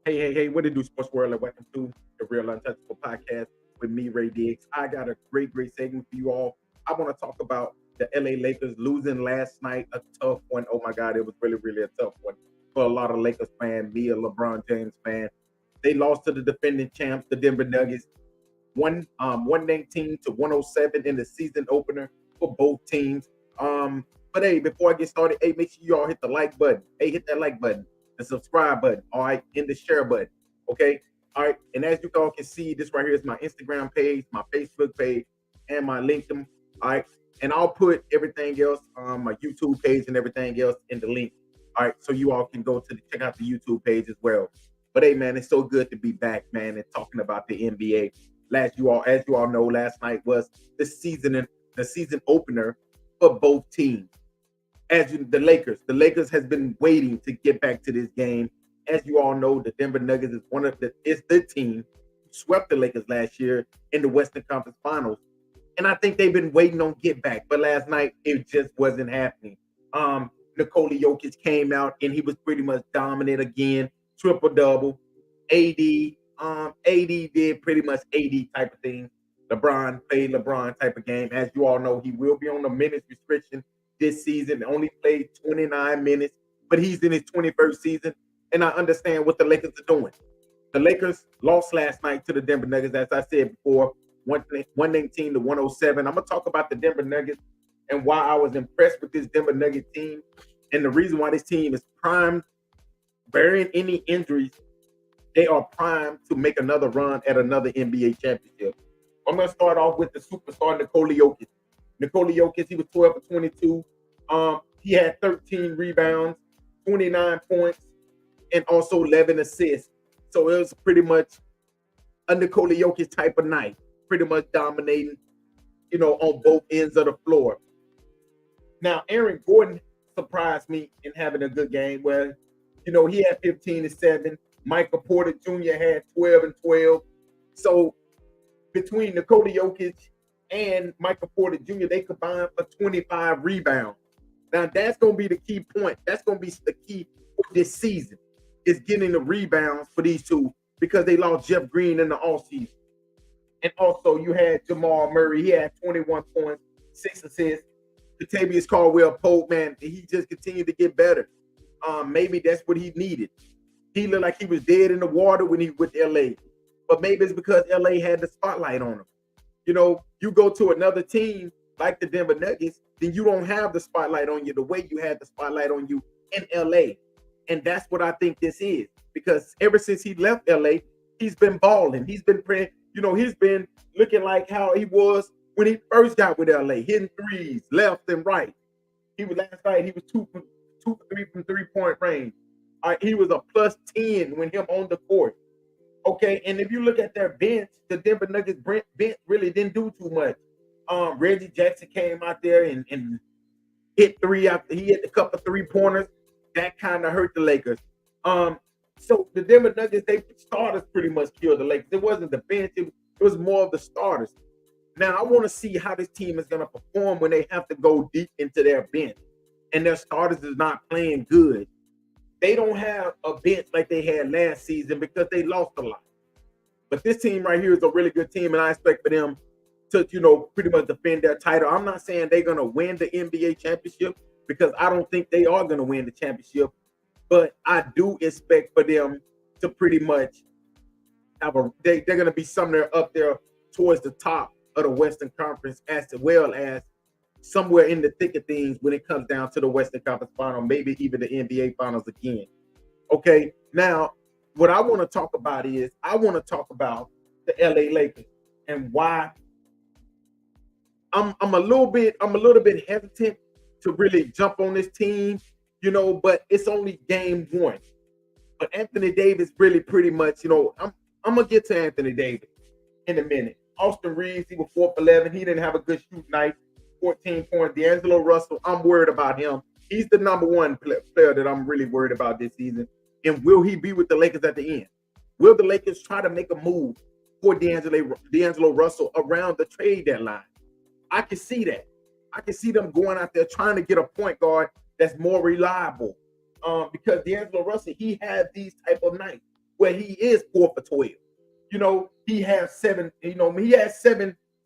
Hey, what it do, Sports World, and welcome to the Real Untouchable Podcast with me, Ray Diggs. I got a great segment for you all. I want to talk about the LA Lakers losing last night, a tough one. Oh my God, it was really a tough one for a lot of Lakers fans, me, a LeBron James fan. They lost to the defending champs, the Denver Nuggets, 119 to 107 in the season opener for both teams. But hey, before I get started, hey, make sure you all hit the like button. Hey, hit that like button, the subscribe button, all right, and the share button. Okay. All right. And as you all can see, this right here is my Instagram page, my Facebook page, and my LinkedIn. All right. And I'll put everything else on my YouTube page and everything else in the link. All right. So you all can go to check out the YouTube page as well. But hey, man, it's so good to be back, man, and talking about the NBA. As you all know, last night was the season opener for both teams. The Lakers has been waiting to get back to this game. As you all know, the Denver Nuggets is the team who swept the Lakers last year in the Western Conference Finals, and I think they've been waiting on get back. But last night it just wasn't happening. Nikola Jokic came out and he was pretty much dominant again, triple double. AD did pretty much AD type of thing. LeBron played LeBron type of game. As you all know, he will be on the minutes restriction this season. Only played 29 minutes, but he's in his 21st season. And I understand what the Lakers are doing. The Lakers lost last night to the Denver Nuggets, as I said before, 119 to 107. I'm going to talk about the Denver Nuggets and why I was impressed with this Denver Nugget team. And the reason why this team is primed, bearing any injuries, they are primed to make another run at another NBA championship. I'm going to start off with the superstar Nikola Jokic. Nikola Jokic, he was 12 for 22. He had 13 rebounds, 29 points, and also 11 assists. So it was pretty much a Nikola Jokic type of night, pretty much dominating, on both ends of the floor. Now, Aaron Gordon surprised me in having a good game where, he had 15 and 7. Michael Porter Jr. had 12 and 12. So between Nikola Jokic and Michael Porter Jr., they combined for 25 rebounds. Now that's going to be the key point. That's going to be the key for this season is getting the rebounds for these two because they lost Jeff Green in the offseason. And also you had Jamal Murray. He had 21 points, 6 assists. Kentavious Caldwell-Pope, man, he just continued to get better. Maybe that's what he needed. He looked like he was dead in the water when he with LA. But maybe it's because LA had the spotlight on him. You go to another team like the Denver Nuggets, then you don't have the spotlight on you the way you had the spotlight on you in LA. And that's what I think this is. Because ever since he left LA, he's been balling. He's been he's been looking like how he was when he first got with LA, hitting threes left and right. He was last night, he was 2 for 3 from 3-point range. He was a plus 10 when him on the court. Okay, and if you look at their bench, the Denver Nuggets bench really didn't do too much. Reggie Jackson came out there and hit three after he hit a couple 3-pointers. That kind of hurt the Lakers. So the Denver Nuggets, they starters pretty much killed the Lakers. It wasn't the bench, it was more of the starters. Now I want to see how this team is going to perform when they have to go deep into their bench and their starters is not playing good. They don't have a bench like they had last season because they lost a lot. But this team right here is a really good team, and I expect for them to, pretty much defend their title. I'm not saying they're going to win the NBA championship because I don't think they are going to win the championship. But I do expect for them to pretty much they're going to be somewhere up there towards the top of the Western Conference as well as somewhere in the thick of things when it comes down to the Western Conference Final, maybe even the NBA Finals again. Okay, now what I want to talk about is I want to talk about the LA Lakers and why I'm a little bit hesitant to really jump on this team, but it's only game one. But Anthony Davis really pretty much, I'm gonna get to Anthony Davis in a minute. Austin Reeves, he was 4 for 11. He didn't have a good shoot night. 14 points. D'Angelo Russell, I'm worried about him. He's the number one player that I'm really worried about this season. And will he be with the Lakers at the end? Will the Lakers try to make a move for D'Angelo Russell around the trade deadline? I can see that. I can see them going out there trying to get a point guard that's more reliable. Because D'Angelo Russell, he had these type of nights. where he is 4 for 12. You know, he has seven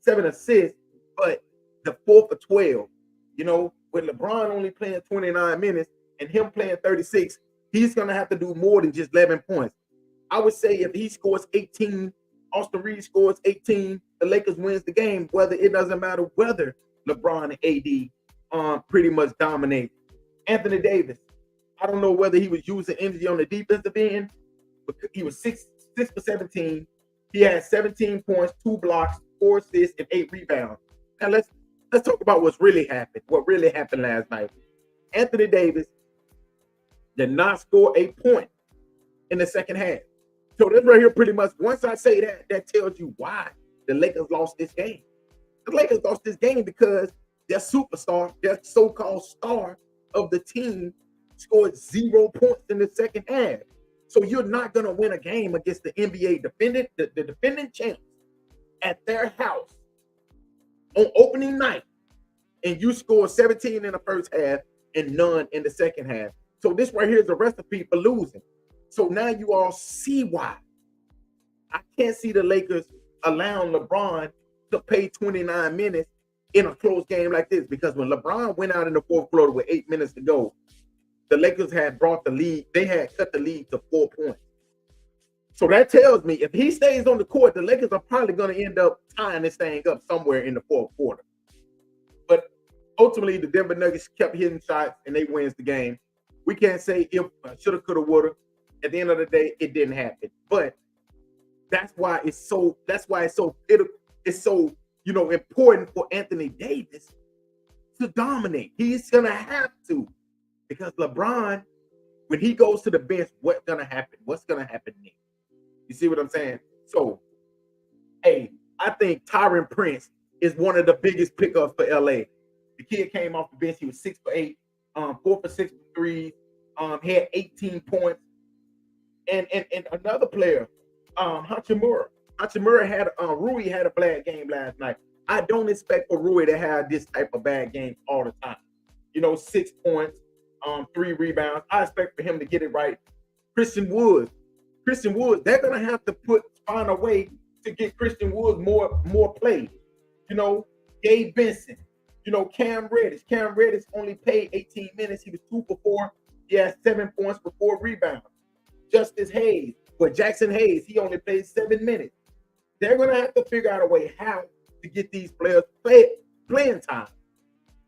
assists, but the 4 for 12, you know, with LeBron only playing 29 minutes and him playing 36, he's gonna have to do more than just 11 points. I would say if he scores 18, Austin Reeves scores 18, the Lakers wins the game. Whether it doesn't matter whether LeBron and AD pretty much dominate. Anthony Davis, I don't know whether he was using energy on the defensive end, but he was 6 for 17. He had 17 points, 2 blocks, 4 assists, and 8 rebounds. Now let's talk about what's really happened. What really happened last night? Anthony Davis did not score a point in the second half. So this right here, pretty much, once I say that, that tells you why the Lakers lost this game. The Lakers lost this game because their superstar, their so-called star of the team, scored 0 points in the second half. So you're not going to win a game against the NBA the defending champs at their house on opening night, and you score 17 in the first half and none in the second half. So this right here is a recipe for losing. So now you all see why. I can't see the Lakers allowing LeBron to play 29 minutes in a close game like this, because when LeBron went out in the fourth quarter with 8 minutes to go, the Lakers had brought the lead. They had cut the lead to 4 points. So that tells me if he stays on the court, the Lakers are probably going to end up tying this thing up somewhere in the fourth quarter. But ultimately, the Denver Nuggets kept hitting shots and they wins the game. We can't say if, shoulda, coulda, woulda. At the end of the day, it didn't happen. But that's why it's so important for Anthony Davis to dominate. He's gonna have to, because LeBron, when he goes to the bench, what's gonna happen? What's gonna happen next? You see what I'm saying? So, hey, I think Tyron Prince is one of the biggest pickups for LA. The kid came off the bench. He was 6 for 8, 4 for 6 for 3, had 18 points. And another player, Hachimura. Rui had a bad game last night. I don't expect for Rui to have this type of bad game all the time. 6 points, 3 rebounds. I expect for him to get it right. Christian Woods, they're gonna have to find a way to get Christian Woods more play. Gabe Benson, Cam Reddish. Cam Reddish only played 18 minutes. He was 2 for 4. He had 7 points for 4 rebounds. Justice Hayes, but Jackson Hayes, he only played 7 minutes. They're going to have to figure out a way how to get these players playing time.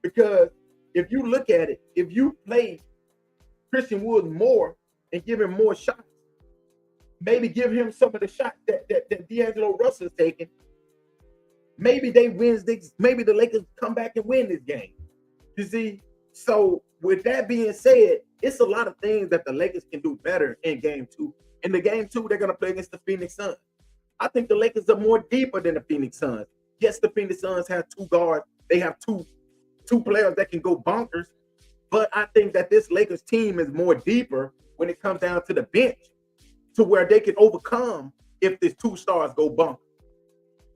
Because if you look at it, if you play Christian Woods more and give him more shots, maybe give him some of the shots that D'Angelo Russell is taking, maybe maybe the Lakers come back and win this game. You see? So with that being said, it's a lot of things that the Lakers can do better in game 2. In the game 2, they're going to play against the Phoenix Suns. I think the Lakers are more deeper than the Phoenix Suns. Yes, the Phoenix Suns have 2 guards. They have two players that can go bonkers. But I think that this Lakers team is more deeper when it comes down to the bench, to where they can overcome if these 2 stars go bonkers.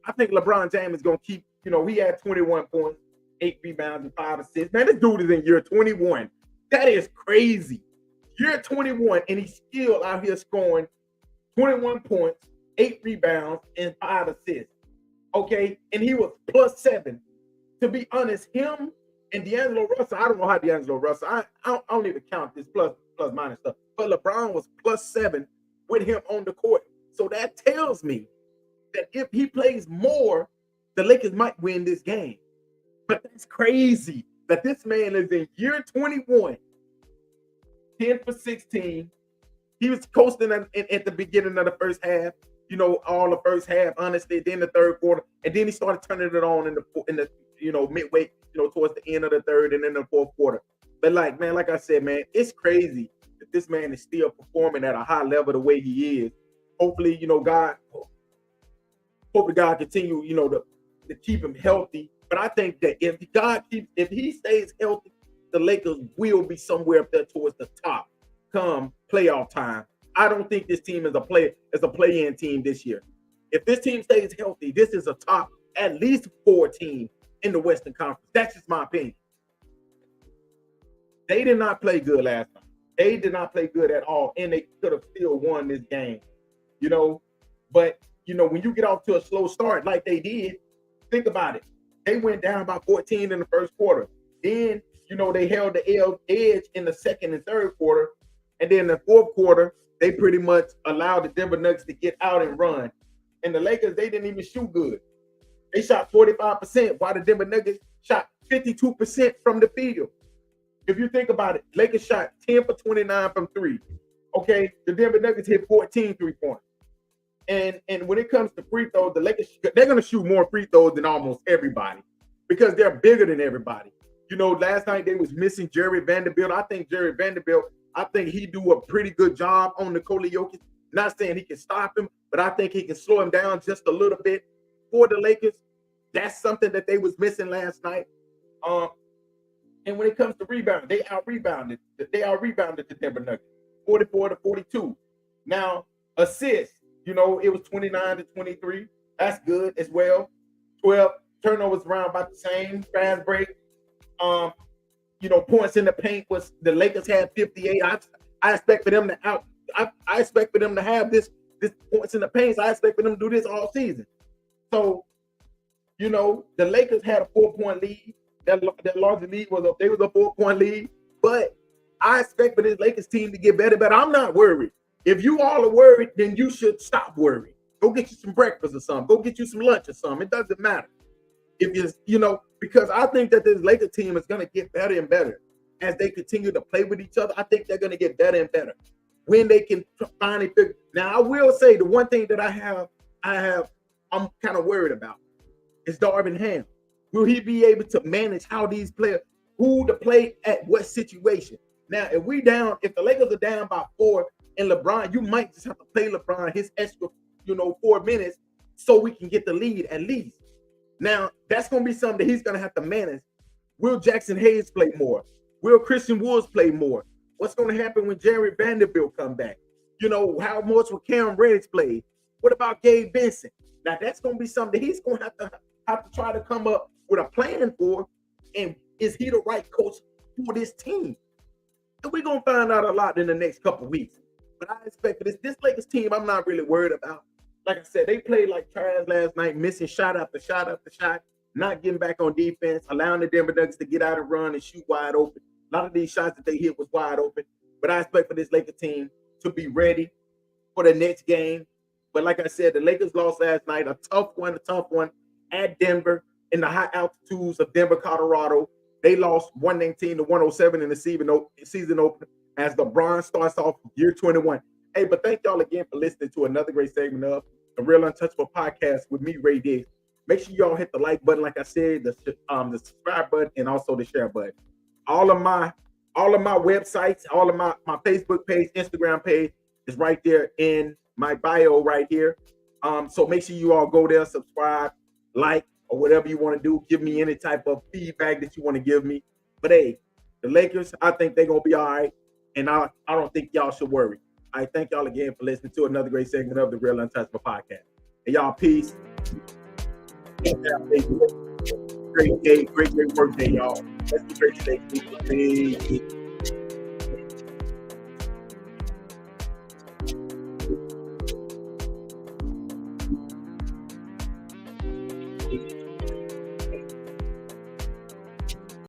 I think LeBron James is going to keep, he had 21 points, 8 rebounds, and 5 assists. Man, this dude is in year 21. That is crazy. Year 21, and he's still out here scoring 21 points, 8 rebounds, and 5 assists. Okay? And he was +7. To be honest, him and D'Angelo Russell, I don't know how D'Angelo Russell, I don't even count this plus minus stuff. But LeBron was +7 with him on the court. So that tells me that if he plays more, the Lakers might win this game. But that's crazy that this man is in year 21, 10 for 16. He was coasting at the beginning of the first half, all the first half, honestly, then the third quarter, and then he started turning it on in the midway, towards the end of the third and then the fourth quarter. But like I said, man, it's crazy that this man is still performing at a high level the way he is. Hopefully, God continue, to keep him healthy. But I think that if he stays healthy, the Lakers will be somewhere up there towards the top come playoff time. I don't think this team is a play-in team this year. If this team stays healthy, this is a top at least 4 team in the Western Conference. That's just my opinion. They did not play good last night. They did not play good at all, and they could have still won this game. you know. But when you get off to a slow start like they did, think about it. They went down by 14 in the first quarter. Then, they held the edge in the second and third quarter. And then in the fourth quarter, they pretty much allowed the Denver Nuggets to get out and run. And the Lakers, they didn't even shoot good. They shot 45%, while the Denver Nuggets shot 52% from the field. If you think about it, Lakers shot 10 for 29 from three. Okay, the Denver Nuggets hit 14 3-pointers. And when it comes to free throws, the Lakers, they're going to shoot more free throws than almost everybody because they're bigger than everybody. Last night they was missing Jerry Vanderbilt. I think he do a pretty good job on Nikola Jokic. Not saying he can stop him, but I think he can slow him down just a little bit for the Lakers. That's something that they was missing last night. And when it comes to rebounding, they out-rebounded the Denver Nuggets, 44-42. Now, assists, it was 29-23. That's good as well. 12 turnovers around about the same. Fast break. Points in the paint was the Lakers had 58. I expect for them to I expect for them to have this points in the paint. So I expect for them to do this all season. So, the Lakers had a 4-point lead. That larger lead was a 4-point lead. But I expect for this Lakers team to get better. But I'm not worried. If you all are worried, then you should stop worrying. Go get you some breakfast or something. Go get you some lunch or something. It doesn't matter. If because I think that this Lakers team is going to get better and better as they continue to play with each other. I think they're going to get better and better when they can finally figure. Now, I will say the one thing that I'm kind of worried about is Darvin Ham. Will he be able to manage how these players, who to play at what situation? Now, if the Lakers are down by 4 and LeBron, you might just have to play LeBron his extra, 4 minutes so we can get the lead at least. Now, that's going to be something that he's going to have to manage. Will Jackson Hayes play more? Will Christian Woods play more? What's going to happen when Jerry Vanderbilt come back? How much will Cam Reddish play? What about Gabe Vincent? Now, that's going to be something that he's going to have to try to come up with a plan for. And is he the right coach for this team? And we're going to find out a lot in the next couple of weeks. But I expect for this Lakers team, I'm not really worried about. Like I said, they played like trash last night, missing shot after shot after shot, not getting back on defense, allowing the Denver Nuggets to get out and run and shoot wide open. A lot of these shots that they hit was wide open. But I expect for this Lakers team to be ready for the next game. But like I said, the Lakers lost last night, a tough one at Denver in the high altitudes of Denver, Colorado. They lost 119-107 in the season opener as LeBron starts off year 21. Hey, but thank y'all again for listening to another great segment of the Real Untouchable Podcast with me, Ray Diggs. Make sure y'all hit the like button, like I said, the subscribe button, and also the share button. All of my websites, all of my Facebook page, Instagram page is right there in my bio right here. So make sure you all go there, subscribe, like, or whatever you want to do. Give me any type of feedback that you want to give me. But hey, the Lakers, I think they're gonna be all right, and I don't think y'all should worry. I thank y'all again for listening to another great segment of the Real Untouchable Podcast. And y'all, peace. Great day, great work day, y'all. Let's be great today. Peace.